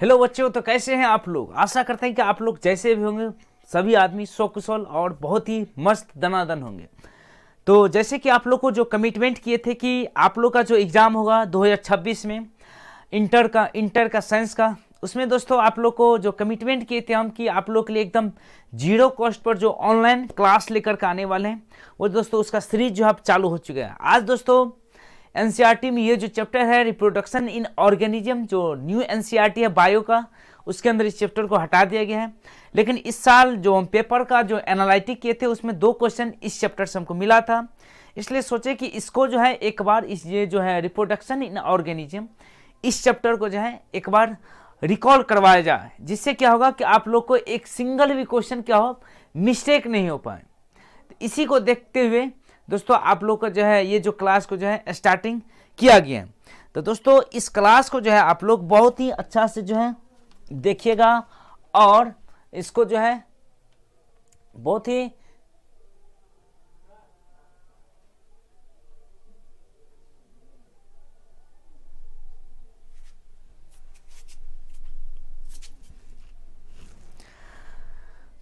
Hello बच्चों, तो कैसे हैं आप लोग। आशा करते हैं कि आप लोग जैसे भी होंगे सभी आदमी सकुशल और बहुत ही मस्त दनादन होंगे। तो जैसे कि आप लोग को जो कमिटमेंट किए थे कि आप लोग का जो एग्ज़ाम होगा 2026 में इंटर का साइंस का, उसमें दोस्तों आप लोग को जो कमिटमेंट किए थे हम कि आप लोग के लिए एकदम जीरो कॉस्ट पर जो ऑनलाइन क्लास लेकर के आने वाले हैं, वो दोस्तों उसका सीरीज जो अब चालू हो चुका है। आज दोस्तों एनसीईआरटी में ये जो चैप्टर है रिप्रोडक्शन इन ऑर्गेनिज्म, जो न्यू एनसीईआरटी है बायो का, उसके अंदर इस चैप्टर को हटा दिया गया है। लेकिन इस साल जो हम पेपर का जो एनालिटिक किए थे उसमें 2 क्वेश्चन इस चैप्टर से हमको मिला था, इसलिए सोचे कि इसको जो है एक बार इस ये जो है रिप्रोडक्शन इन ऑर्गेनिज्म, इस चैप्टर को जो है एक बार रिकॉल करवाया जाए, जिससे क्या होगा कि आप लोग को एक सिंगल भी क्वेश्चन क्या हो मिस्टेक नहीं हो पाए। तो इसी को देखते हुए दोस्तों आप लोग का जो है ये जो क्लास को जो है स्टार्टिंग किया गया है। तो दोस्तों इस क्लास को जो है आप लोग बहुत ही अच्छा से जो है देखिएगा और इसको जो है बहुत ही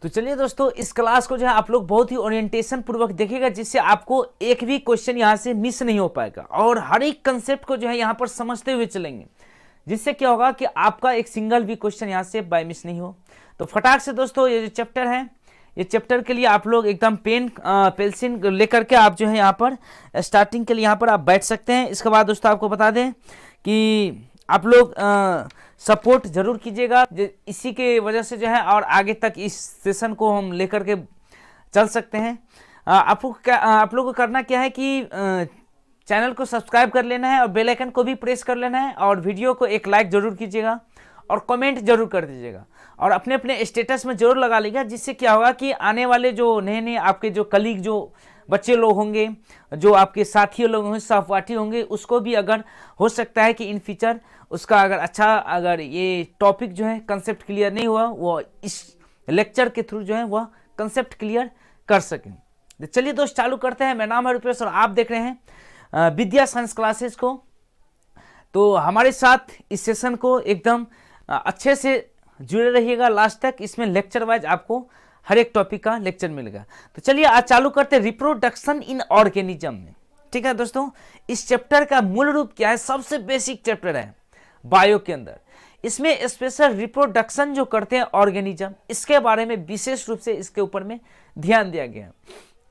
तो चलिए दोस्तों इस क्लास को जो है आप लोग बहुत ही ओरिएंटेशन पूर्वक देखिएगा, जिससे आपको एक भी क्वेश्चन यहाँ से मिस नहीं हो पाएगा और हर एक कंसेप्ट को जो है यहाँ पर समझते हुए चलेंगे, जिससे क्या होगा कि आपका एक सिंगल भी क्वेश्चन यहाँ से बाय मिस नहीं हो। तो फटाक से दोस्तों ये जो चैप्टर है, ये चैप्टर के लिए आप लोग एकदम पेन पेंसिल लेकर के आप जो है यहाँ पर स्टार्टिंग के लिए यहाँ पर आप बैठ सकते हैं। इसके बाद दोस्तों आपको बता दें कि आप लोग सपोर्ट जरूर कीजिएगा, इसी के वजह से जो है और आगे तक इस सेशन को हम लेकर के चल सकते हैं। आप लोग को करना क्या है कि चैनल को सब्सक्राइब कर लेना है और बेल आइकन को भी प्रेस कर लेना है और वीडियो को एक लाइक जरूर कीजिएगा और कमेंट जरूर कर दीजिएगा और अपने अपने स्टेटस में जरूर लगा लीजिएगा, जिससे क्या होगा कि आने वाले जो नए आपके जो कलीग जो बच्चे लोग होंगे, जो आपके साथी लोग होंगे, सहपाठी होंगे, उसको भी अगर हो सकता है कि इन फ्यूचर उसका अगर ये टॉपिक जो है कंसेप्ट क्लियर नहीं हुआ, वो इस लेक्चर के थ्रू जो है वह कंसेप्ट क्लियर कर सकें। तो चलिए दोस्त चालू करते हैं। मेरा नाम है रुपेश और आप देख रहे हैं विद्या साइंस क्लासेस को। तो हमारे साथ इस सेशन को एकदम अच्छे से जुड़े रहिएगा लास्ट तक। इसमें लेक्चर वाइज आपको हर एक टॉपिक का लेक्चर मिलेगा। तो चलिए आज चालू करते हैं रिप्रोडक्शन इन ऑर्गेनिज्म में। ठीक है दोस्तों, इस चैप्टर का मूल रूप क्या है, सबसे बेसिक चैप्टर है बायो के अंदर। इसमें स्पेशल रिप्रोडक्शन जो करते हैं ऑर्गेनिज्म, इसके बारे में विशेष रूप से इसके ऊपर में ध्यान दिया गया है।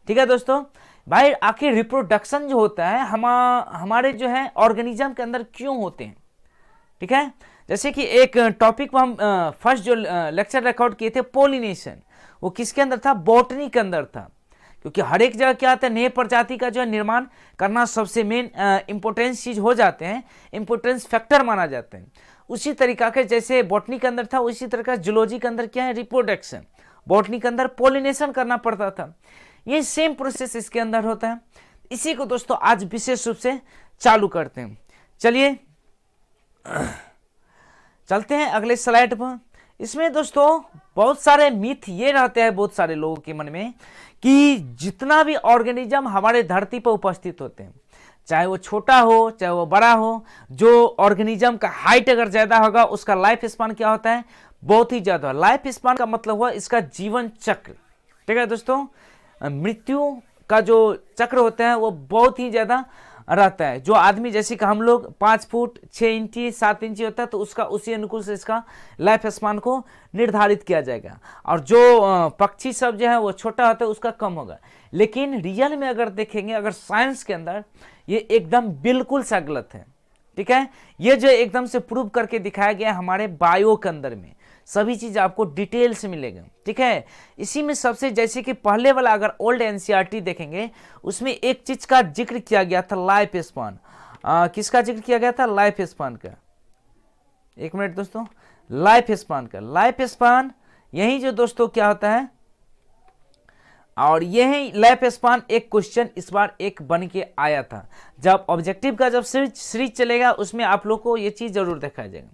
ठीक है दोस्तों, भाई आखिर रिप्रोडक्शन जो होता है हमारे जो है ऑर्गेनिज्म के अंदर क्यों होते हैं। ठीक है, जैसे कि एक टॉपिक पर हम फर्स्ट जो लेक्चर रिकॉर्ड किए थे पोलिनेशन, वो किसके अंदर था, बॉटनी के अंदर था। क्योंकि हर एक जगह क्या होता है, नए प्रजाति का जो है निर्माण करना सबसे मेन इंपॉर्टेंस चीज हो जाते हैं, इंपॉर्टेंस फैक्टर माना जाते हैं। उसी तरीका के जैसे बॉटनी के अंदर था, उसी तरह का जूलॉजी के अंदर क्या है, रिप्रोडक्शन। बॉटनी के अंदर पोलिनेशन करना पड़ता था, ये सेम प्रोसेस इसके अंदर होता है। इसी को दोस्तों आज विशेष रूप से चालू करते हैं। चलिए चलते हैं अगले स्लाइड पर। इसमें दोस्तों बहुत सारे मिथ ये रहते हैं बहुत सारे लोगों के मन में कि जितना भी ऑर्गेनिज्म हमारे धरती पर उपस्थित होते हैं, चाहे वो छोटा हो चाहे वो बड़ा हो, जो ऑर्गेनिज्म का हाइट अगर ज्यादा होगा उसका लाइफ स्पान क्या होता है, बहुत ही ज्यादा। लाइफ स्पान का मतलब हुआ इसका जीवन चक्र। ठीक है दोस्तों, मृत्यु का जो चक्र होता है वो बहुत ही ज्यादा रहता है। जो आदमी जैसे कि हम लोग 5 फुट 6 इंची 7 इंची होता है, तो उसका उसी अनुकूल से इसका लाइफ स्पान को निर्धारित किया जाएगा। और जो पक्षी सब जो है वो छोटा होता है उसका कम होगा। लेकिन रियल में अगर देखेंगे, अगर साइंस के अंदर ये एकदम बिल्कुल सा गलत है। ठीक है, ये जो एकदम से प्रूव करके दिखाया गया हमारे बायो के अंदर में सभी चीज आपको डिटेल से मिलेगा। ठीक है, इसी में सबसे जैसे कि पहले वाला अगर ओल्ड एनसीईआरटी देखेंगे, उसमें एक चीज का जिक्र किया गया था, लाइफ स्पान। किसका जिक्र किया गया था, लाइफ स्पान का। एक मिनट दोस्तों, लाइफ स्पान का। लाइफ स्पान यही जो दोस्तों क्या होता है, और यही लाइफ स्पान एक क्वेश्चन इस बार एक बन के आया था। जब ऑब्जेक्टिव का जब सीरीज चलेगा उसमें आप लोग को ये चीज जरूर दिखाया जाएगा।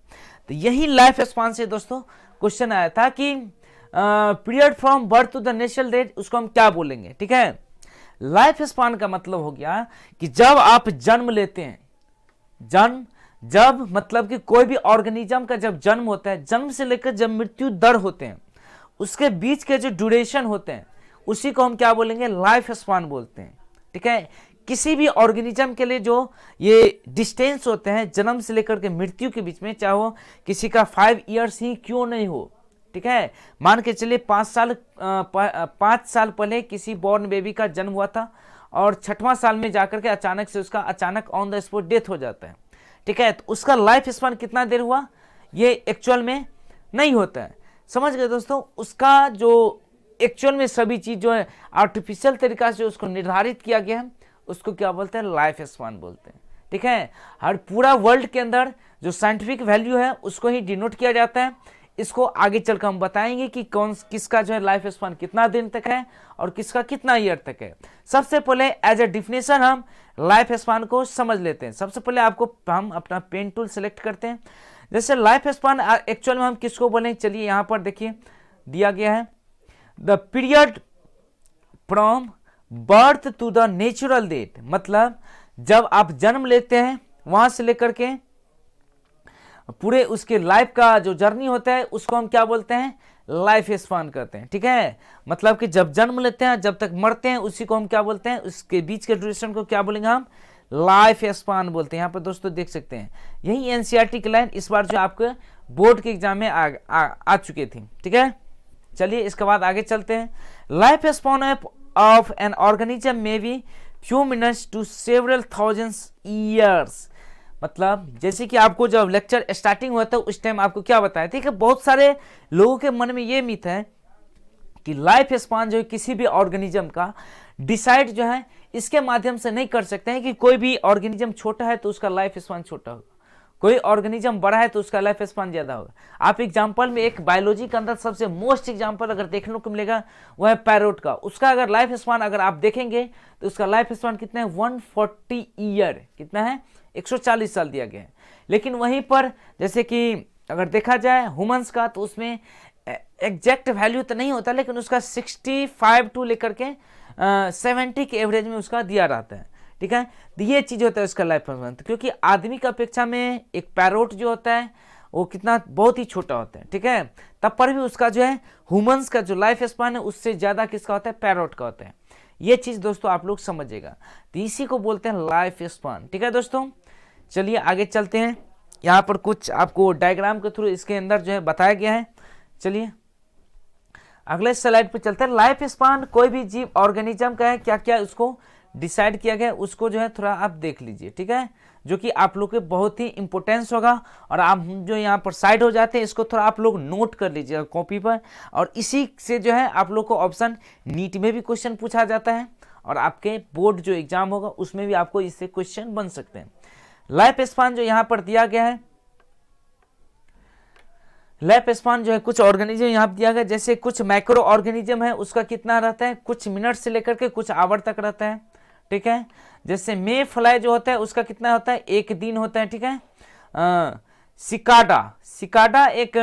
तो यही लाइफ स्पान से दोस्तों क्वेश्चन आया था कि period from birth to the natural death, उसको हम क्या बोलेंगे। ठीक है, लाइफ स्पान का मतलब हो गया कि जब आप जन्म लेते हैं, जब मतलब कि कोई भी ऑर्गेनिज्म का जब जन्म होता है, जन्म से लेकर जब मृत्यु दर होते हैं, उसके बीच के जो ड्यूरेशन होते हैं उसी को हम क्या बोलेंगे, लाइफ स्पान बोलते हैं। ठीक है, किसी भी ऑर्गेनिज्म के लिए जो ये डिस्टेंस होते हैं जन्म से लेकर के मृत्यु के बीच में, चाहे वो किसी का 5 ईयर्स ही क्यों नहीं हो, ठीक है, मान के चलिए 5 साल पहले किसी बॉर्न बेबी का जन्म हुआ था और 6वां साल में जाकर के अचानक से उसका अचानक ऑन द स्पॉट डेथ हो जाता है। ठीक है, तो उसका लाइफ स्पान कितना देर हुआ ये एक्चुअल में नहीं होता है। समझ गए दोस्तों, उसका जो एक्चुअल में सभी चीज जो है आर्टिफिशियल तरीका से उसको निर्धारित किया गया है उसको क्या बोलते हैं, लाइफ स्पान बोलते हैं। ठीक है, हर पूरा वर्ल्ड के अंदर जो साइंटिफिक वैल्यू है उसको ही डिनोट किया जाता है। इसको आगे चलकर हम बताएंगे कि किसका जो है लाइफ स्पान कितना दिन तक है और किसका कितना ईयर तक है। सबसे पहले एज ए डिफिनेशन हम लाइफ स्पान को समझ लेते हैं। सबसे पहले आपको हम अपना पेन टूल सेलेक्ट करते हैं। जैसे लाइफ स्पान एक्चुअल में हम किसको बोलेंगे, चलिए यहाँ पर देखिए दिया गया है, the period from birth to the natural death, मतलब जब आप जन्म लेते हैं वहां से लेकर के पूरे उसके लाइफ का जो जर्नी होता है उसको हम क्या बोलते हैं, लाइफ स्पान करते हैं। ठीक है, मतलब कि जब जन्म लेते हैं जब तक मरते हैं उसी को हम क्या बोलते हैं, उसके बीच के ड्यूरेशन को क्या बोलेंगे हम, लाइफ स्पान बोलते हैं। यहाँ पर दोस्तों देख सकते हैं यही एनसीईआरटी की लाइन इस बार जो आपके बोर्ड के एग्जाम में आ चुकी थी। ठीक है, चलिए इसके बाद आगे चलते हैं। Life span of an organism में be few minutes to several thousands years, मतलब जैसे कि आपको जब लेक्चर स्टार्टिंग हुआ था उस टाइम आपको क्या बताया, ठीक है, बहुत सारे लोगों के मन में ये मिथ है कि लाइफ स्पान जो है किसी भी ऑर्गेनिज्म का डिसाइड जो है इसके माध्यम से नहीं कर सकते हैं कि कोई भी ऑर्गेनिज्म छोटा है तो उसका लाइफ स्पान छोटा होगा, कोई ऑर्गेनिज्म बड़ा है तो उसका लाइफ स्पान ज्यादा होगा। आप एग्जांपल में एक बायोलॉजी के अंदर सबसे मोस्ट एग्जांपल अगर देखने को मिलेगा वह है पैरोट का। उसका अगर लाइफ स्पान अगर आप देखेंगे तो उसका लाइफ स्पान कितना है, 140 ईयर, कितना है, 140 साल दिया गया है। लेकिन वहीं पर जैसे कि अगर देखा जाए ह्यूमंस का तो उसमें एग्जैक्ट वैल्यू तो नहीं होता लेकिन उसका 65 टू लेकर के 70 के एवरेज में उसका दिया रहता है। ठीक है, तो ये चीज होता है उसका लाइफ स्पान, क्योंकि आदमी की अपेक्षा में एक पैरोट जो होता है वो कितना बहुत ही छोटा होता है। ठीक है, तब पर भी उसका जो है ह्यूमंस का जो लाइफ स्पान है उससे ज्यादा किसका होता है, पैरोट का होता है। ये चीज दोस्तों आप लोग समझिएगा, तो इसी को बोलते हैं लाइफ स्पान। ठीक है दोस्तों, चलिए आगे चलते हैं। यहाँ पर कुछ आपको डायग्राम के थ्रू इसके अंदर जो है बताया गया है। चलिए अगले स्लाइड पे चलते हैं। लाइफ स्पान कोई भी जीव ऑर्गेनिज्म का है, क्या क्या उसको डिसाइड किया गया उसको जो है थोड़ा आप देख लीजिए। ठीक है, जो कि आप लोग के बहुत ही इंपॉर्टेंस होगा और आप जो यहाँ पर साइड हो जाते हैं इसको थोड़ा आप लोग नोट कर लीजिएगा कॉपी पर, और इसी से जो है आप लोग को ऑप्शन नीट में भी क्वेश्चन पूछा जाता है और आपके बोर्ड जो एग्जाम होगा उसमें भी आपको इससे क्वेश्चन बन सकते हैं। लाइफ स्पान जो यहाँ पर दिया गया है, लाइफ स्पान जो है कुछ ऑर्गेनिज्म यहाँ पर दिया गया, जैसे कुछ माइक्रो ऑर्गेनिज्म है उसका कितना रहता है, कुछ मिनट से लेकर के कुछ आवर तक रहता है। ठीक है, जैसे मे फ्लाई जो होता है उसका कितना होता है, 1 दिन होता है। ठीक है, सिकाडा एक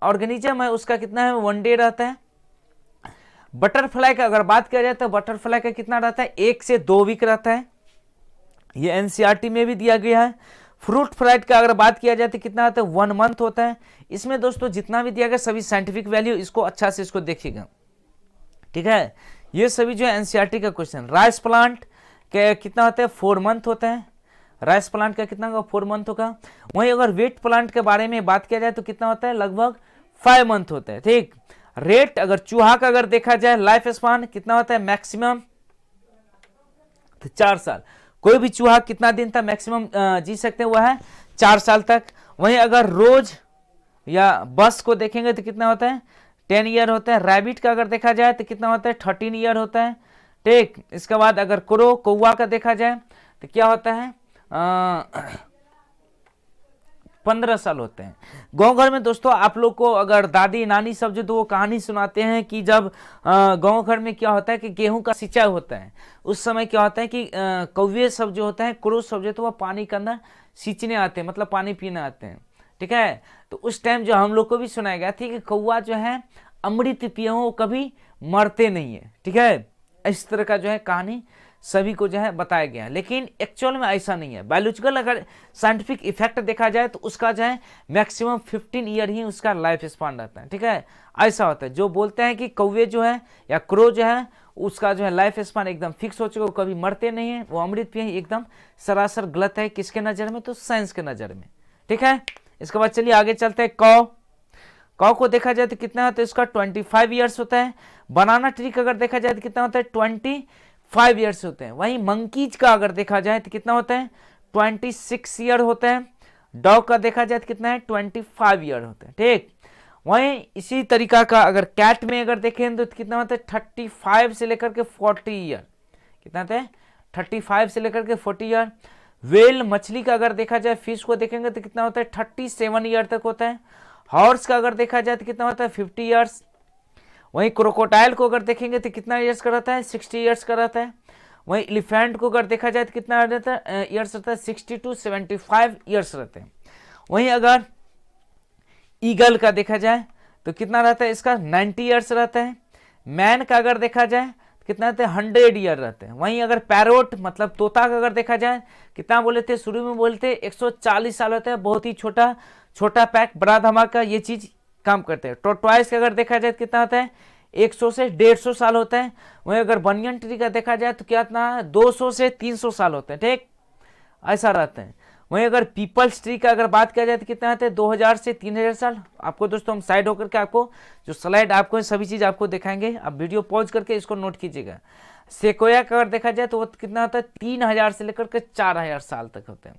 ऑर्गेनिज्म है उसका कितना है, 1 डे रहता है। बटरफ्लाई का अगर बात किया जाए तो बटरफ्लाई का कितना रहता है, 1 से 2 वीक रहता है, ये एनसीईआरटी में भी दिया गया है। फ्रूट फ्लाई का अगर बात किया जाए तो कितना होता है, 1 मंथ होता है। इसमें दोस्तों जितना भी दिया गया सभी साइंटिफिक वैल्यू इसको अच्छा से इसको देखिएगा। ठीक है, ये सभी जो है एनसीईआरटी का क्वेश्चन। राइस प्लांट के कितना होता है, 4 मंथ होता है, राइस प्लांट का कितना होगा, 4 मंथ होगा। वहीं अगर वेट प्लांट के बारे में बात किया जाए तो कितना होता है, लगभग 5 मंथ होता है। ठीक, रेट अगर चूहा का अगर देखा जाए लाइफ स्पान कितना होता है, मैक्सिमम तो 4 साल। कोई भी चूहा कितना दिन तक मैक्सिमम जी सकते हैं, वह है 4 साल तक। वहीं अगर रोज या बस को देखेंगे तो कितना होता है, 10 ईयर होता है। रैबिट का अगर देखा जाए तो कितना होता है, 13 ईयर होता है। ठीक, इसके बाद अगर कौवा का देखा जाए तो क्या होता है, 15 साल होते हैं। गांव घर में दोस्तों आप लोग को अगर दादी नानी सब जो तो वो कहानी सुनाते हैं कि जब गांव घर में क्या होता है कि गेहूं का सिंचाई होता है उस समय क्या होता है कि कौवे सब जो होता है, क्रो सब जो तो वो पानी के अंदर सींचने आते हैं, मतलब पानी पीने आते हैं। ठीक है, तो उस टाइम जो हम लोग को भी सुनाया गया था कि कौवा जो है अमृत पिए वो कभी मरते नहीं है। ठीक है, इस तरह का जो है कहानी सभी को जो है बताया गया है, लेकिन एक्चुअल में ऐसा नहीं है। बायोलॉजिकल अगर साइंटिफिक इफेक्ट देखा जाए तो उसका जो है मैक्सिमम 15 ईयर ही उसका लाइफ स्पान रहता है, ठीक है। ऐसा होता है, जो बोलते हैं कि कौवे जो है या क्रो जो है उसका जो है लाइफ स्पान एकदम फिक्स हो चुका, वो कभी मरते नहीं है, वो अमृत पिए, एकदम सरासर गलत है। किसके नज़र में? तो साइंस के नज़र में, ठीक है। इसके बाद चलिए आगे चलते हैं। कौ को देखा जाए तो कितना होता है इसका 25 ईयर्स होता है। बनाना ट्री का अगर देखा जाए तो कितना होता है 25 ईयर्स होते हैं। वहीं मंकीज का अगर देखा जाए तो कितना होता है 26 ईयर होता है। डॉग का देखा जाए तो कितना है 25 ईयर होता है, ठीक। वहीं इसी तरीका का अगर कैट में अगर देखें तो कितना होता है 35 से लेकर के 40 ईयर। कितना होता है 35 से लेकर के 40 ईयर। वेल मछली का अगर देखा जाए, फिश को देखेंगे तो कितना होता है 37 ईयर तक होता है। हॉर्स का अगर देखा जाए तो कितना होता है 50 ईयर्स। वहीं क्रोकोडाइल को अगर देखेंगे तो कितना ईयर्स का रहता है 60 ईयर्स का रहता है। वहीं एलिफेंट को अगर देखा जाए तो कितना रहता है ईयर्स रहता है 60 to 75 ईयर्स रहते हैं। वहीं अगर ईगल का देखा जाए तो कितना रहता है इसका 90 ईयर्स रहता है। मैन का अगर देखा जाए तो कितना रहता है 100 ईयर रहते हैं। वहीं अगर पैरोट मतलब तोता का अगर देखा जाए कितना बोले थे शुरू में, बोलते 140 साल होता है। बहुत ही छोटा पैक बड़ा धमाका ये चीज काम करते हैं। टॉर्टोइस का अगर देखा जाए तो कितना होता है 100 से 150 साल होता है। वहीं अगर बनियन ट्री का देखा जाए तो क्या इतना 200 से 300 साल होते हैं, ठीक, ऐसा रहते हैं। वहीं अगर पीपल्स ट्री का अगर बात किया जाए तो कितना होता है 2000 से 3000 साल। आपको दोस्तों हम साइड होकर के आपको जो स्लाइड आपको सभी चीज आपको दिखाएंगे, आप वीडियो पॉज करके इसको नोट कीजिएगा। सेकोया का अगर देखा जाए तो वो कितना होता है 3000 से लेकर के 4000 साल तक होते हैं।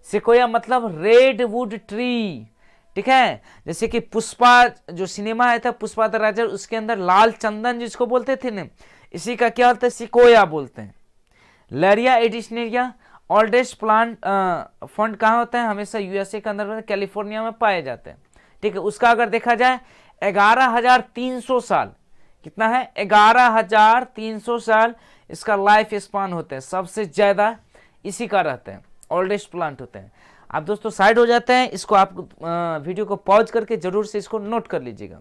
सेकोया मतलब रेड वुड ट्री, ठीक है। जैसे कि पुष्पा जो सिनेमा आया था पुष्पा द राइजर, उसके अंदर लाल चंदन जिसको बोलते थे ना, इसी का क्या होता है सिकोया बोलते हैं। लरिया एडिशनेरिया ओल्डेस्ट प्लांट फंड कहाँ होता है? हमेशा यूएसए के अंदर कैलिफोर्निया में पाए जाते हैं, ठीक है। उसका अगर देखा जाए 11300 साल, कितना है 11300 साल इसका लाइफ स्पान होता है। सबसे ज्यादा इसी का रहता है, ओल्डेस्ट प्लांट होते हैं। आप दोस्तों साइड हो जाते हैं, इसको आप वीडियो को पॉज करके जरूर से इसको नोट कर लीजिएगा,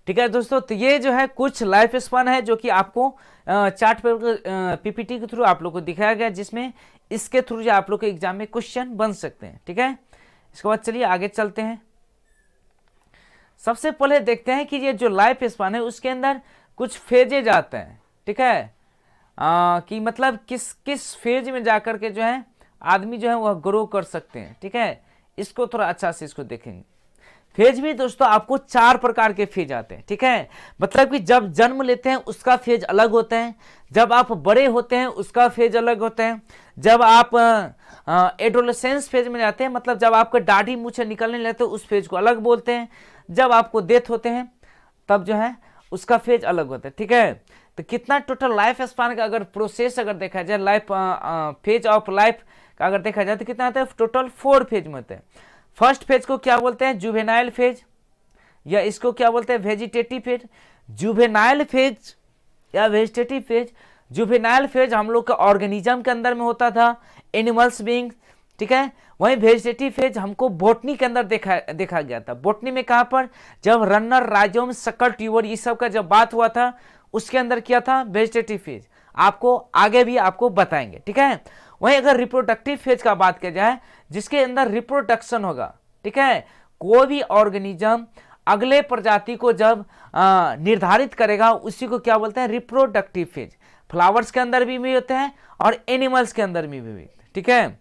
ठीक है दोस्तों। तो ये जो है कुछ लाइफ स्पान है जो कि आपको चार्ट पेपर पीपीटी के थ्रू आप लोग को दिखाया गया, जिसमें इसके थ्रू जो आप लोग के एग्जाम में क्वेश्चन बन सकते हैं, ठीक है। इसके बाद चलिए आगे चलते हैं। सबसे पहले देखते हैं कि ये जो लाइफ स्पान है उसके अंदर कुछ फेजेज आते हैं, ठीक है। कि मतलब किस किस फेज में जाकर के जो है आदमी जो है वह ग्रो कर सकते हैं, ठीक है। इसको थोड़ा अच्छा से इसको देखेंगे। फेज भी दोस्तों आपको 4 प्रकार के फेज आते हैं, ठीक है। मतलब कि जब जन्म लेते हैं उसका फेज अलग होता है, जब आप बड़े होते हैं उसका फेज अलग होता है, जब आप एडोलेसेंस फेज में जाते हैं मतलब जब आपका दाढ़ी मूछें निकलने लगते हैं उस फेज को अलग बोलते हैं, जब आपको डेथ होते हैं तब जो है उसका फेज अलग होता है, ठीक है। तो कितना टोटल लाइफ स्पान का अगर प्रोसेस अगर देखा जाए लाइफ फेज ऑफ लाइफ का अगर देखा जाए तो कितना आता है टोटल 4 फेज में होते हैं। फर्स्ट फेज को क्या बोलते हैं जुवेनाइल फेज, या इसको क्या बोलते हैं वेजिटेटिव फेज। जुवेनाइल फेज या वेजिटेटिव फेज, जुवेनाइल फेज हम लोग का ऑर्गेनिज्म के अंदर में होता था, एनिमल्स बीइंग, ठीक है। वहीं वेजिटेटिव फेज हमको बोटनी के अंदर देखा गया था। बोटनी में कहाँ पर? जब रनर, राइजोम, शक्कर, ट्यूबर ये सब का जब बात हुआ था उसके अंदर किया था वेजिटेटिव फेज। आपको आगे भी आपको बताएंगे, ठीक है। वहीं अगर रिप्रोडक्टिव फेज का बात किया जाए जिसके अंदर रिप्रोडक्शन होगा, ठीक है। कोई भी ऑर्गेनिज्म अगले प्रजाति को जब निर्धारित करेगा उसी को क्या बोलते हैं रिप्रोडक्टिव फेज। फ्लावर्स के अंदर भी होते हैं और एनिमल्स के अंदर भी, ठीक है।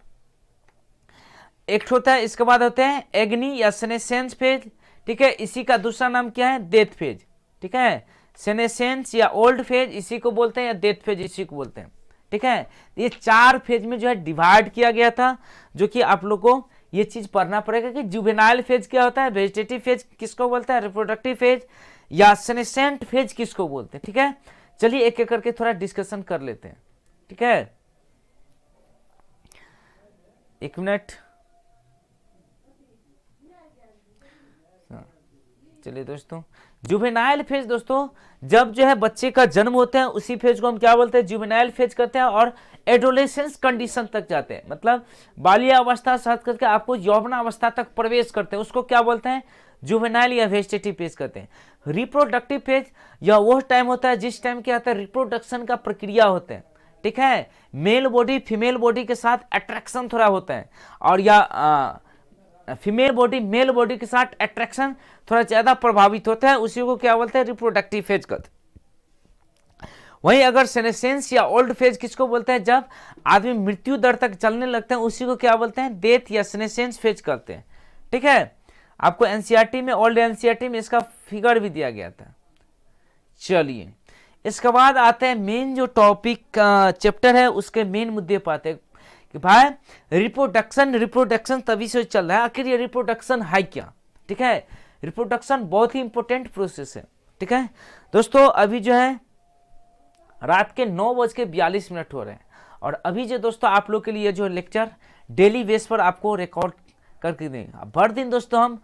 एक होता है, इसके बाद होते हैं एग्नी या सेनेसेंस फेज, ठीक है। इसी का दूसरा नाम क्या है डेथ फेज, ठीक है। सेनेसेंस या ओल्ड फेज इसी को बोलते हैं, या डेथ फेज इसी को बोलते हैं, ठीक है। ये 4 फेज में जो है डिवाइड किया गया था, जो कि आप लोग को ये चीज पढ़ना पड़ेगा कि जुवेनाइल फेज क्या होता है, वेजिटेटिव फेज किसको बोलते हैं, रिप्रोडक्टिव फेज या सेनेसेंट फेज किसको बोलते हैं, ठीक है। चलिए एक एक करके थोड़ा डिस्कशन कर लेते हैं, ठीक है। एक मिनट, चलिए दोस्तों, जुवेनाइल फेज दोस्तों जब जो है बच्चे का जन्म होता है उसी फेज को हम क्या बोलते हैं जुवेनाइल फेज करते हैं, और एडोलेसेंस कंडीशन तक जाते हैं, मतलब बालिया अवस्था से हट करके आपको यौवना अवस्था तक प्रवेश करते हैं, उसको क्या बोलते हैं जुवेनाइल या वेजिटेटिव फेज करते हैं। रिप्रोडक्टिव फेज यह वह टाइम होता है जिस टाइम क्या होता है रिप्रोडक्शन का प्रक्रिया होता है, ठीक है, मेल बॉडी फीमेल बॉडी के साथ अट्रैक्शन थोड़ा होता है, और या फीमेल बॉडी मेल बॉडी के साथ अट्रैक्शन थोड़ा ज्यादा प्रभावित होता है, उसी को क्या बोलते हैं, रिप्रोडक्टिव फेज कहते हैं। वहीं अगर सेनेसेंस या ओल्ड फेज किसको बोलते हैं, जब आदमी मृत्यु दर तक चलने लगते हैं, उसी को क्या बोलते हैं, डेथ या सेनेसेंस फेज कहते हैं। ठीक है, आपको एनसीईआरटी में, ओल्ड एनसीईआरटी में इसका फिगर भी दिया गया था। चलिए, इसके बाद आते हैं मेन जो टॉपिक चैप्टर है, उसके मेन मुद्दे पर आते हैं कि भाई रिप्रोडक्शन तभी से चल रहा है, आखिर ये रिप्रोडक्शन है क्या। ठीक है, रिप्रोडक्शन बहुत ही इंपॉर्टेंट प्रोसेस है। ठीक है दोस्तों, अभी जो है रात के 9:42 हो रहे हैं, और अभी जो दोस्तों आप लोग के लिए जो लेक्चर डेली बेस पर आपको रिकॉर्ड करके देंगे। हर दिन दोस्तों हम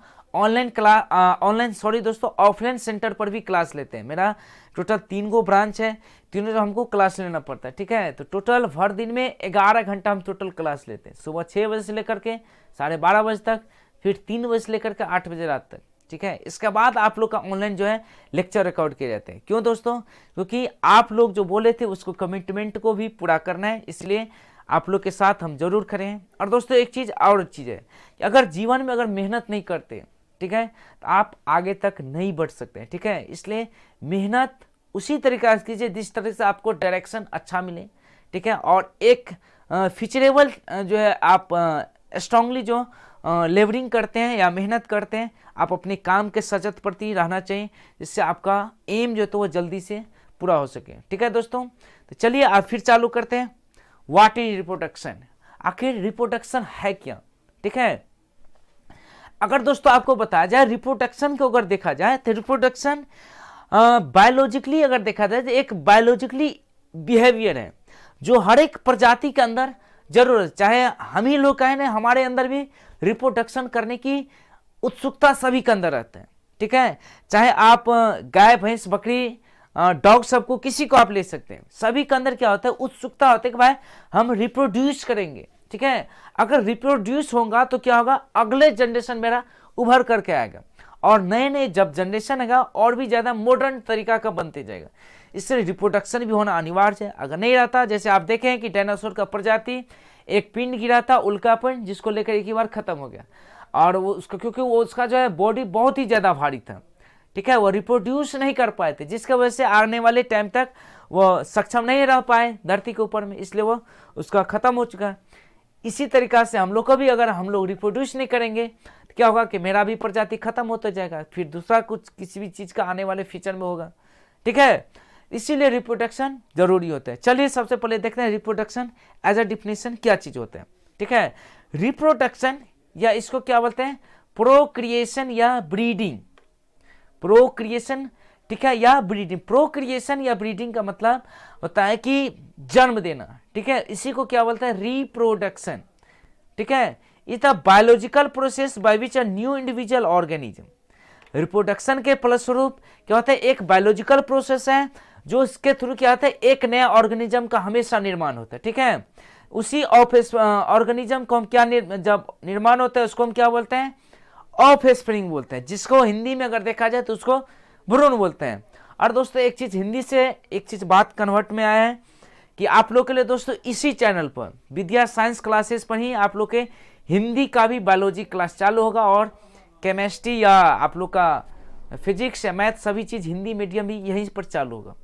ऑफलाइन सेंटर पर भी क्लास लेते हैं। मेरा टोटल 3 गो ब्रांच है, तीनों जो हमको क्लास लेना पड़ता है। ठीक है, तो टोटल हर दिन में 11 घंटा हम टोटल क्लास लेते हैं, सुबह 6 बजे से लेकर के 12:30 बजे तक, फिर 3 बजे से लेकर के 8 बजे रात तक। ठीक है, इसके बाद आप लोग का ऑनलाइन जो है लेक्चर रिकॉर्ड किए जाते हैं। क्यों दोस्तों, क्योंकि आप लोग जो बोले थे उसको कमिटमेंट को भी पूरा करना है, इसलिए आप लोग के साथ हम जरूर खड़े हैं। और दोस्तों एक चीज़ और चीज़ है कि अगर जीवन में अगर मेहनत नहीं करते, ठीक है, तो आप आगे तक नहीं बढ़ सकते। ठीक है, इसलिए मेहनत उसी तरीके से कीजिए जिस तरह से आपको डायरेक्शन अच्छा मिले। ठीक है, और एक फीचरेबल जो है आप स्ट्रांगली जो लेबरिंग करते हैं या मेहनत करते हैं, आप अपने काम के सजग प्रति रहना चाहिए, जिससे आपका एम जो तो वो जल्दी से पूरा हो सके। ठीक है दोस्तों, तो चलिए आप फिर चालू करते हैं। व्हाट इज रिप्रोडक्शन, आखिर रिप्रोडक्शन है क्या। ठीक है, अगर दोस्तों आपको बताया जाए रिप्रोडक्शन को अगर देखा जाए तो रिप्रोडक्शन बायोलॉजिकली अगर देखा जाए तो एक बायोलॉजिकली बिहेवियर है जो हर एक प्रजाति के अंदर जरूर है। चाहे हम ही लोग कहें ना, हमारे अंदर भी रिप्रोडक्शन करने की उत्सुकता सभी के अंदर रहता है। ठीक है, चाहे आप गाय भैंस बकरी डॉग सबको किसी को आप ले सकते हैं, सभी के अंदर क्या होता है, उत्सुकता होता है कि भाई हम रिप्रोड्यूस करेंगे। ठीक है, अगर रिप्रोड्यूस होगा तो क्या होगा, अगले जनरेशन मेरा उभर करके आएगा, और नए नए जब जनरेशन आएगा और भी ज्यादा मॉडर्न तरीका का बनते जाएगा। इससे रिप्रोडक्शन भी होना अनिवार्य है। अगर नहीं रहता, जैसे आप देखें कि डायनासोर का प्रजाति एक पिंड गिरा था, उल्कापिंड, जिसको लेकर एक ही बार खत्म हो गया, और वो उसका क्योंकि वो उसका जो है बॉडी बहुत ही ज्यादा भारी था। ठीक है, वो रिप्रोड्यूस नहीं कर पाए थे, जिसकी वजह से आने वाले टाइम तक वो सक्षम नहीं रह पाए धरती के ऊपर में, इसलिए वो उसका खत्म हो चुका है। इसी तरीका से हम लोग को भी अगर हम लोग रिप्रोड्यूस नहीं करेंगे तो क्या होगा कि मेरा भी प्रजाति खत्म होता जाएगा, फिर दूसरा कुछ किसी भी चीज का आने वाले फ्यूचर में होगा। ठीक है, इसीलिए रिप्रोडक्शन जरूरी होता है। चलिए सबसे पहले देखते हैं रिप्रोडक्शन एज अ डिफिनेशन क्या चीज होता है। ठीक है, रिप्रोडक्शन या इसको क्या बोलते हैं, प्रोक्रिएशन या ब्रीडिंग। प्रोक्रिएशन, ठीक है, या ब्रीडिंग। प्रोक्रिएशन या ब्रीडिंग का मतलब होता है कि जन्म देना। ठीक है, इसी को क्या बोलते हैं, रिप्रोडक्शन। ठीक है, is the biological process by which a new individual organism. Reproduction के फलस्वरूप क्या होता है, एक बायोलॉजिकल प्रोसेस है जो इसके थ्रू क्या होता है, एक नया ऑर्गेनिज्म का हमेशा निर्माण होता है। ठीक है, उसी ऑर्गेनिज्म को हम क्या जब निर्माण होता है उसको हम क्या बोलते हैं, ऑफस्प्रिंग बोलते हैं, जिसको हिंदी में अगर देखा जाए तो उसको भ्रूण बोलते हैं। और दोस्तों एक चीज हिंदी से एक चीज बात कन्वर्ट में आया है कि आप लोग के लिए दोस्तों इसी चैनल पर विद्या साइंस क्लासेस पर ही आप लोग के हिंदी का भी बायोलॉजी क्लास चालू होगा, और केमिस्ट्री या आप लोग का फिजिक्स या मैथ सभी चीज हिंदी मीडियम भी यहीं पर चालू होगा।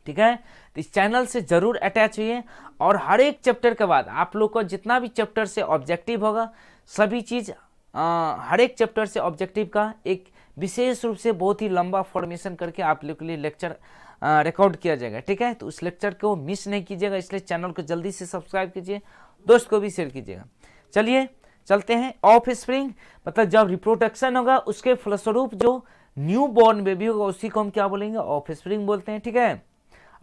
ठीक है, तो इस चैनल से जरूर अटैच हुई, और हर एक चैप्टर के बाद आप लोग को जितना भी चैप्टर से ऑब्जेक्टिव होगा सभी चीज हर एक चैप्टर से ऑब्जेक्टिव का एक विशेष रूप से बहुत ही लंबा फॉर्मेशन करके आप लोग के लिए लेक्चर रिकॉर्ड किया जाएगा। ठीक है, तो उस लेक्चर को मिस नहीं कीजिएगा, इसलिए चैनल को जल्दी से सब्सक्राइब कीजिए, दोस्त को भी शेयर कीजिएगा। चलिए चलते हैं। ऑफ स्प्रिंग मतलब जब रिप्रोडक्शन होगा उसके फलस्वरूप जो न्यू बॉर्न बेबी होगा उसी को हम क्या बोलेंगे, ऑफ स्प्रिंग बोलते हैं। ठीक है,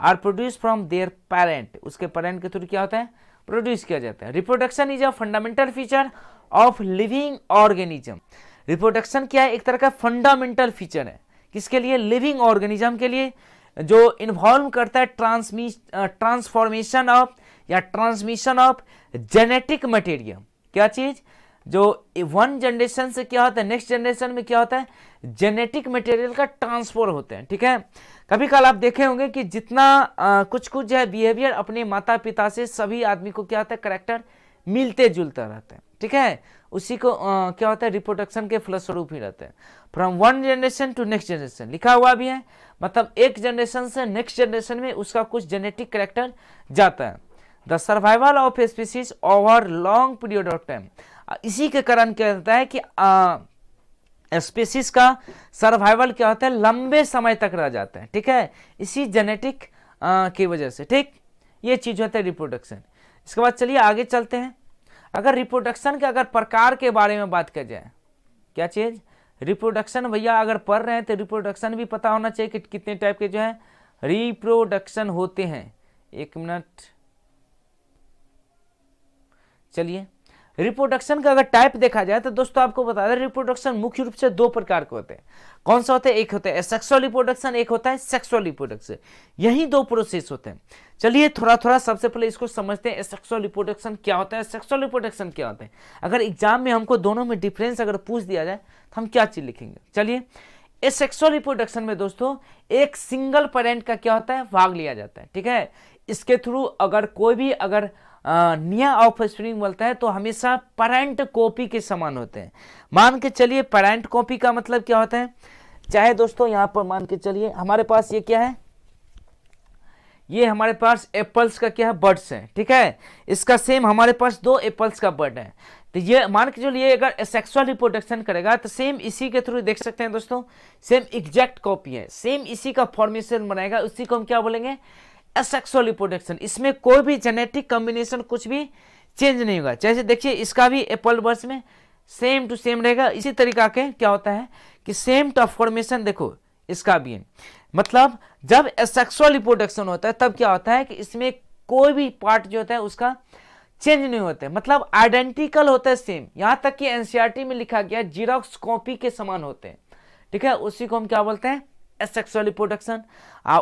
are produce from their parent, उसके पेरेंट के थ्रू क्या होता है, प्रोड्यूस किया जाता है। Reproduction is a fundamental feature of living organism. Reproduction क्या है, एक तरह का फंडामेंटल फीचर है किसके लिए, लिविंग ऑर्गेनिज्म के लिए, जो इन्वॉल्व करता है ट्रांसफॉर्मेशन ऑफ या ट्रांसमिशन ऑफ जेनेटिक मटेरियल। क्या चीज, जो वन जनरेशन से क्या होता है नेक्स्ट जनरेशन में क्या होता है, जेनेटिक मटेरियल का ट्रांसफर होते हैं। ठीक है, कभी कल आप देखे होंगे कि जितना कुछ कुछ जो है बिहेवियर अपने माता पिता से सभी आदमी को क्या होता है करेक्टर मिलते जुलता रहता है। ठीक है, उसी को क्या होता है रिप्रोडक्शन के फलस्वरूप ही रहते हैं। From one generation to next generation लिखा हुआ भी है, मतलब एक जनरेशन से नेक्स्ट जनरेशन में उसका कुछ जेनेटिक करेक्टर जाता है। The survival of a species over long period of time, इसी के कारण क्या होता है कि स्पीसीज का सर्वाइवल क्या होता है लंबे समय तक रह जाता है। ठीक है, इसी जेनेटिक की वजह से। ठीक, ये चीज होता है रिप्रोडक्शन। इसके बाद चलिए आगे चलते हैं। अगर रिप्रोडक्शन के अगर प्रकार के बारे में बात की जाए, क्या चीज रिप्रोडक्शन भैया अगर पढ़ रहे हैं तो रिप्रोडक्शन भी पता होना चाहिए कि कितने टाइप के जो है रिप्रोडक्शन होते हैं। एक मिनट, चलिए रिप्रोडक्शन का अगर टाइप देखा जाए तो दोस्तों आपको बता दें रिप्रोडक्शन मुख्य रूप से दो प्रकार के होते हैं। कौन सा होता है, एक होता है एसेक्सुअल रिप्रोडक्शन, एक होता है सेक्सुअल रिप्रोडक्शन। यही दो प्रोसेस होते हैं। चलिए थोड़ा थोड़ा सबसे पहले इसको समझते हैं, एसेक्सुअल रिप्रोडक्शन क्या होता है, सेक्सुअल रिप्रोडक्शन क्या होता है। अगर एग्जाम में हमको दोनों में डिफरेंस अगर पूछ दिया जाए तो हम क्या चीज लिखेंगे। चलिए, एसेक्सुअल रिप्रोडक्शन में दोस्तों एक सिंगल पेरेंट का क्या होता है भाग लिया जाता है। ठीक है, इसके थ्रू अगर कोई भी अगर नया ऑफस्प्रिंग बोलता है तो हमेशा पेरेंट कॉपी के समान होते हैं। मान के चलिए पेरेंट कॉपी का मतलब क्या होता है, चाहे दोस्तों यहां पर मान के चलिए हमारे पास ये क्या है, ये हमारे पास एप्पल्स का क्या है बर्ड्स है। ठीक है, इसका सेम हमारे पास दो एप्पल्स का बर्ड है। तो ये मान के चलिए अगर सेक्सुअल रिप्रोडक्शन करेगा तो सेम इसी के थ्रू देख सकते हैं दोस्तों, सेम एग्जैक्ट कॉपी है, सेम इसी का फॉर्मेशन बनाएगा, उसी को हम क्या बोलेंगे एसेक्सुअल रिप्रोडक्शन। इसमें कोई भी जेनेटिक कॉम्बिनेशन कुछ भी चेंज नहीं होगा। जैसे देखिए इसका भी एप्पल बर्ड्स में सेम टू सेम रहेगा। इसी तरीका के क्या होता है कि सेम टू फॉर्मेशन देखो इसका भी है। मतलब जब एसेक्सुअल रिप्रोडक्शन होता है तब क्या होता है कि इसमें कोई भी पार्ट जो होता है उसका चेंज नहीं होता है, मतलब आइडेंटिकल होता है सेम। यहां तक कि एनसीईआरटी में लिखा गया जीरोक्स कॉपी के समान होते हैं। ठीक है, उसी को हम क्या बोलते हैं एसेक्सुअल रिप्रोडक्शन।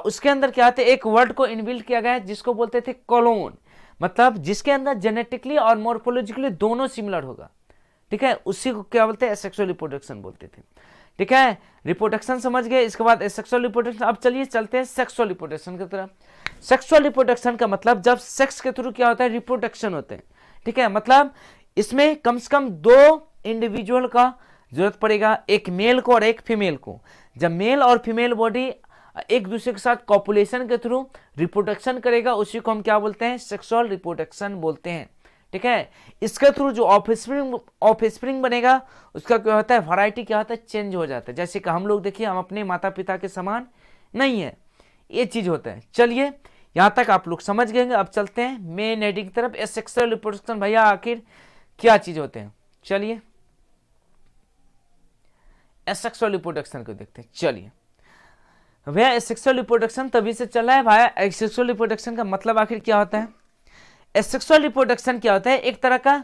उसके अंदर क्या होता है एक वर्ड को इनबिल्ट किया गया है जिसको बोलते थे कोलोन, मतलब जिसके अंदर जेनेटिकली और मॉर्फोलॉजिकली दोनों सिमिलर होगा। ठीक है, उसी को क्या बोलते हैं एसेक्सुअल रिप्रोडक्शन बोलते थे। ठीक है, रिप्रोडक्शन समझ गए। इसके बाद एसेक्सुअल रिप्रोडक्शन। अब चलिए चलते हैं सेक्सुअल रिप्रोडक्शन की तरफ। सेक्सुअल रिप्रोडक्शन का मतलब जब सेक्स के थ्रू क्या होता है रिप्रोडक्शन होते हैं। ठीक है, मतलब इसमें कम से कम दो इंडिविजुअल का जरूरत पड़ेगा, एक मेल को और एक फीमेल को। जब मेल और फीमेल बॉडी एक दूसरे के साथ कॉपुलेशन के थ्रू रिप्रोडक्शन करेगा उसी को हम क्या बोलते हैं सेक्सुअल रिप्रोडक्शन बोलते हैं। ठीक है, इसके थ्रू जो ऑफस्प्रिंग बनेगा उसका क्या होता है वैरायटी क्या होता है चेंज हो जाता है। जैसे कि हम लोग देखिए हम अपने माता पिता के समान नहीं है, ये चीज होता है। चलिए यहां तक आप लोग समझ गए। अब चलते हैं मेन हेडिंग की तरफ। सेक्सुअल रिप्रोडक्शन भैया आखिर क्या चीज होते हैं, चलिए एसेक्सुअल रिप्रोडक्शन को देखते हैं। चलिए भैया एसेक्सुअल रिप्रोडक्शन तभी से चला है भाई। एसेक्सुअल रिप्रोडक्शन का मतलब आखिर क्या होता है। एसेक्सुअल रिप्रोडक्शन क्या होता है एक तरह का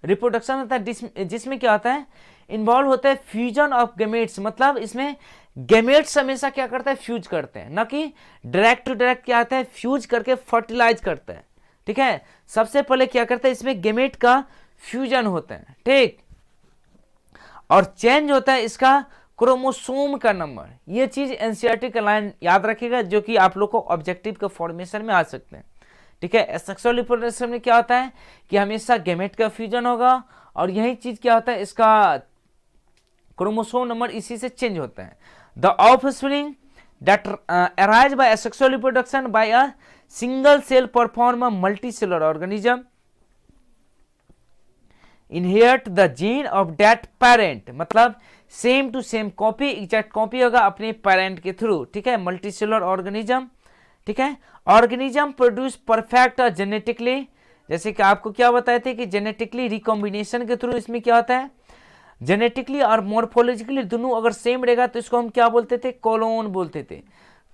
रिप्रोडक्शन होता है जिसमें क्या होता है इन्वॉल्व होता है फ्यूजन ऑफ गेमेट्स। मतलब इसमें गेमेट्स हमेशा क्या करता है फ्यूज करते हैं, ना कि डायरेक्ट टू डायरेक्ट क्या आता है फ्यूज करके फर्टिलाइज करते हैं। ठीक है, सबसे पहले क्या करता है इसमें गेमेट का फ्यूजन होता है। ठीक, और चेंज होता है इसका क्रोमोसोम का नंबर। ये चीज एनसीईआरटी का लाइन याद रखिएगा जो कि आप लोग को ऑब्जेक्टिव के फॉर्मेशन में आ सकते हैं। ठीक है, एसेक्सुअल रिप्रोडक्शन में क्या होता है कि हमेशा गेमेट का फ्यूजन होगा और यही चीज क्या होता है इसका क्रोमोसोम नंबर इसी से चेंज होता है। The offspring that arise by asexual reproduction by a single cell perform a multicellular organism inherit the gene of that parent. मतलब same to same copy exact copy होगा अपने पेरेंट के through. ठीक है, मल्टीसेलुलर ऑर्गेनिज्म। ठीक है, organism produce perfect और genetically, जैसे कि आपको क्या बताए थे कि जेनेटिकली रिकॉम्बिनेशन के थ्रू इसमें क्या होता है जेनेटिकली और मॉर्फोलॉजिकली दोनों अगर सेम रहेगा तो इसको हम क्या बोलते थे कोलोन बोलते थे।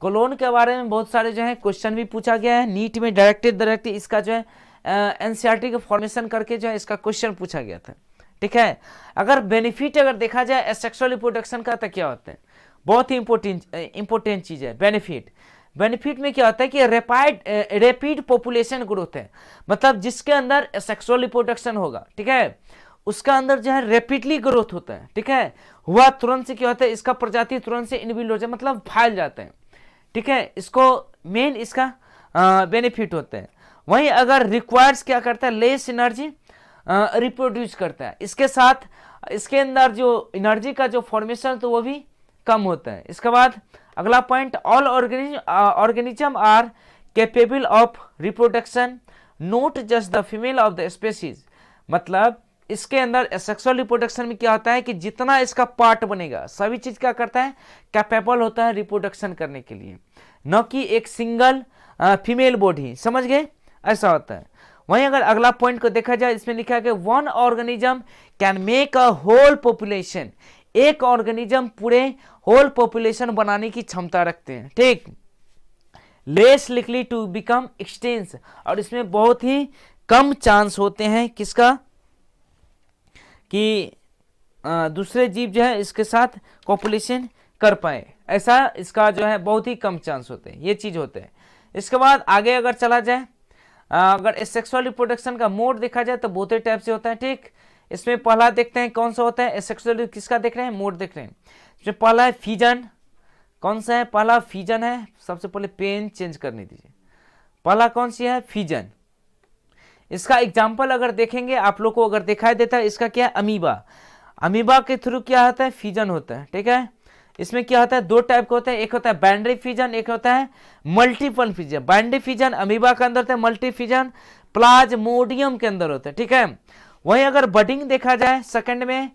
कोलोन के बारे में बहुत सारे जो है क्वेश्चन भी पूछा गया है नीट में डायरेक्टली इसका जो है एनसीईआरटी के फॉर्मेशन करके जो है इसका क्वेश्चन पूछा गया था। ठीक है, अगर बेनिफिट अगर देखा जाए एसेक्सुअल रिप्रोडक्शन का तो क्या होता है बहुत ही इंपॉर्टेंट चीज है बेनिफिट। बेनिफिट में क्या होता है कि रैपिड पॉपुलेशन ग्रोथ है। मतलब जिसके अंदर सेक्सुअल रिप्रोडक्शन होगा ठीक है उसका अंदर जो है रैपिडली ग्रोथ होता है, ठीक है, हुआ तुरंत से क्या होता है, इसका प्रजाति तुरंत से इनबिल्ड हो जाए, मतलब फैल जाते हैं, ठीक है, इसको मेन इसका बेनिफिट होता है। वहीं अगर रिक्वायर्स क्या करता है, लेस एनर्जी रिप्रोड्यूस करता है, इसके साथ इसके अंदर जो एनर्जी का जो फॉर्मेशन तो वो भी कम होता है। इसके बाद अगला point, all organism are capable of reproduction not just the female of the species, मतलब इसके अंदर सेक्सुअल रिप्रोडक्शन में क्या होता है कि जितना इसका पार्ट बनेगा सभी चीज क्या करता है, कैपेबल होता है रिप्रोडक्शन करने के लिए, न कि एक सिंगल फीमेल बॉडी, समझ गए, ऐसा होता है। वहीं अगर अगला पॉइंट को देखा जाए, इसमें लिखा है कि one organism can make a whole population, एक ऑर्गेनिज्म पूरे होल पॉपुलेशन बनाने की क्षमता रखते हैं, ठीक, less likely to become extinct, और इसमें बहुत ही कम चांस होते हैं किसका, कि दूसरे जीव जो है इसके साथ कॉपुलेशन कर पाए, ऐसा इसका जो है बहुत ही कम चांस होते हैं, ये चीज होते हैं। इसके बाद आगे अगर चला जाए, अगर सेक्सुअल रिप्रोडक्शन का मोड देखा जाए तो बहुत ही टाइप से होता है, ठीक, इसमें पहला देखते हैं कौन सा होता है सेक्सुअल, किसका देख रहे हैं, मोड देख रहे हैं। इसमें पहला है फीजन, कौन सा है, पहला फीजन है, सबसे पहले पेन चेंज करने दीजिए, पहला कौन सी है, फीजन। इसका एग्जाम्पल अगर देखेंगे आप लोग को, अगर दिखाई देता है, इसका क्या है, अमीबा, अमीबा के थ्रू क्या होता है, फीजन होता है, ठीक है। इसमें क्या होता है, दो टाइप का होता है, एक होता है बाइनरी फिजन, एक होता है multiple fission. Binary fission amoeba के अंदर होता है, मल्टी फिजन प्लाज्मोडियम के अंदर होता है, ठीक है। वहीं अगर बडिंग देखा जाए सेकंड में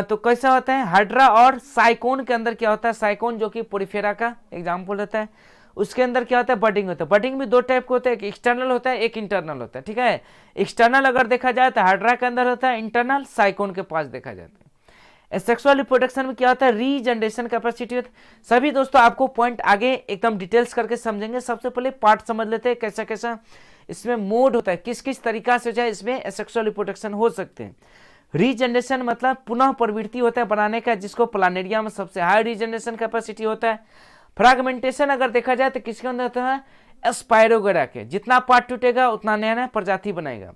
तो कैसा होता है, हाइड्रा और साइकोन के अंदर क्या होता है, साइकोन जो कि पोरिफेरा का एग्जाम्पल होता है, उसके अंदर क्या होता है, बडिंग होता है। बडिंग भी दो टाइप का होता है, एक एक्सटर्नल होता है, एक इंटरनल होता है, ठीक है। एक्सटर्नल अगर देखा जाए तो हाइड्रा के अंदर होता है, इंटरनल साइकोन के पास देखा जाता है। सेक्सुअल रिप्रोडक्शन में क्या होता है, रीजनरेशन कैपेसिटी होता है। सभी दोस्तों आपको पॉइंट आगे एकदम डिटेल्स करके समझेंगे। सबसे पहले पार्ट समझ लेते हैं कैसा कैसा इसमें मोड होता है, किस किस तरीका से जो है इसमें सेक्सुअल रिप्रोडक्शन हो सकते हैं। रीजनरेशन मतलब पुनः प्रवृत्ति होता है बनाने का, जिसको प्लानेरिया में सबसे हाई रीजनरेशन कैपेसिटी होता है। फ्रैगमेंटेशन अगर देखा जाए तो किसके अंदर होता है, स्पाइरोगोरा के, जितना पार्ट टूटेगा उतना नया नया प्रजाति बनेगा।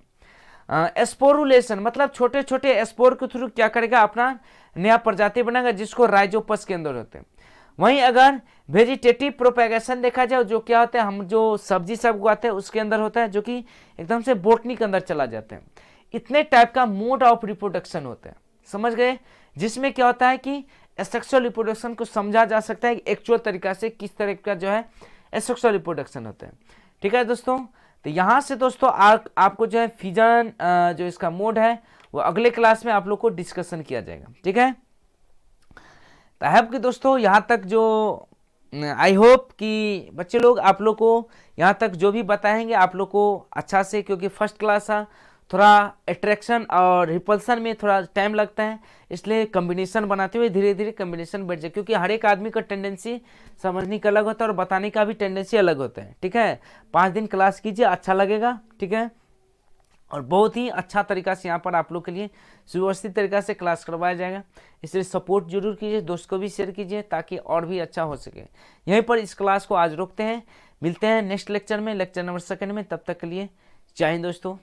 एस्पोरुलेशन मतलब छोटे छोटे स्पोर के थ्रू क्या करेगा, अपना नया प्रजाति बनाएगा, जिसको राइजोपस के अंदर होते हैं। वहीं अगर वेजिटेटिव प्रोपेगेशन देखा जाए, जो क्या होता है, हम जो सब्जी सब उगाते हैं उसके अंदर होता है, जो कि एकदम से बोटनी के अंदर चला जाता है। इतने टाइप का मोड ऑफ रिप्रोडक्शन होता है, समझ गए, जिसमें क्या होता है कि सेक्सुअल रिप्रोडक्शन को समझा जा सकता है एक्चुअल तरीका से किस तरह का जो है सेक्सुअल रिप्रोडक्शन होता है, ठीक है दोस्तों। तो यहाँ से दोस्तों आपको जो है फिजन जो इसका मोड है वो अगले क्लास में आप लोग को डिस्कशन किया जाएगा, ठीक है। तो आई होप कि दोस्तों यहाँ तक जो आई होप कि बच्चे लोग आप लोग को यहाँ तक जो भी बताएंगे आप लोग को अच्छा से, क्योंकि फर्स्ट क्लास है, थोड़ा अट्रैक्शन और रिपल्सन में थोड़ा टाइम लगता है, इसलिए कम्बिनेशन बनाते हुए धीरे धीरे कम्बिनेशन बढ़ जाए, क्योंकि हर एक आदमी का टेंडेंसी समझने का अलग होता है और बताने का भी टेंडेंसी अलग होता है, ठीक है। 5 दिन क्लास कीजिए, अच्छा लगेगा, ठीक है, और बहुत ही अच्छा तरीका से यहाँ पर आप लोग के लिए सुव्यवस्थित तरीका से क्लास करवाया जाएगा। इसलिए सपोर्ट जरूर कीजिए, दोस्त को भी शेयर कीजिए ताकि और भी अच्छा हो सके। यहीं पर इस क्लास को आज रोकते हैं, मिलते हैं नेक्स्ट लेक्चर में, लेक्चर नंबर 2 में। तब तक के लिए जय हिंद दोस्तों।